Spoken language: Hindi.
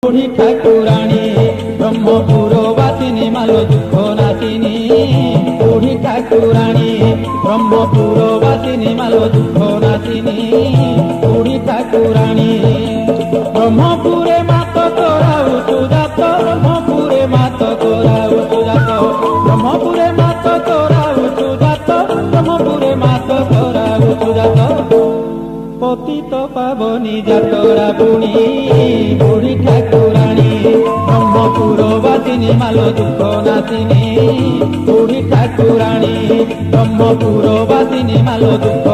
बुढ़ी ठाकुराणी ब्रह्मपुर वासिनी मालो दुख नासिनी। बुढ़ी ठाकुराणी ब्रह्मपुर वासिनी मालो दुख नासिनी। बुढ़ी ठाकुराणी ब्रह्मपुरे मात कराऊ सुजात। ब्रह्मपुरे मात कराऊ सुजात। ब्रह्मपुरे मात कराऊ सुजात। ब्रह्मपुरे मात कराऊ सुजात। पतित पावनी जातरा पुणी बुढ़ी ठाकुराणी ब्रह्मपुर वासिनी मालो दुख नासिनी। बुढ़ी ठाकुराणी ब्रह्मपुर वासिनी मालो दुख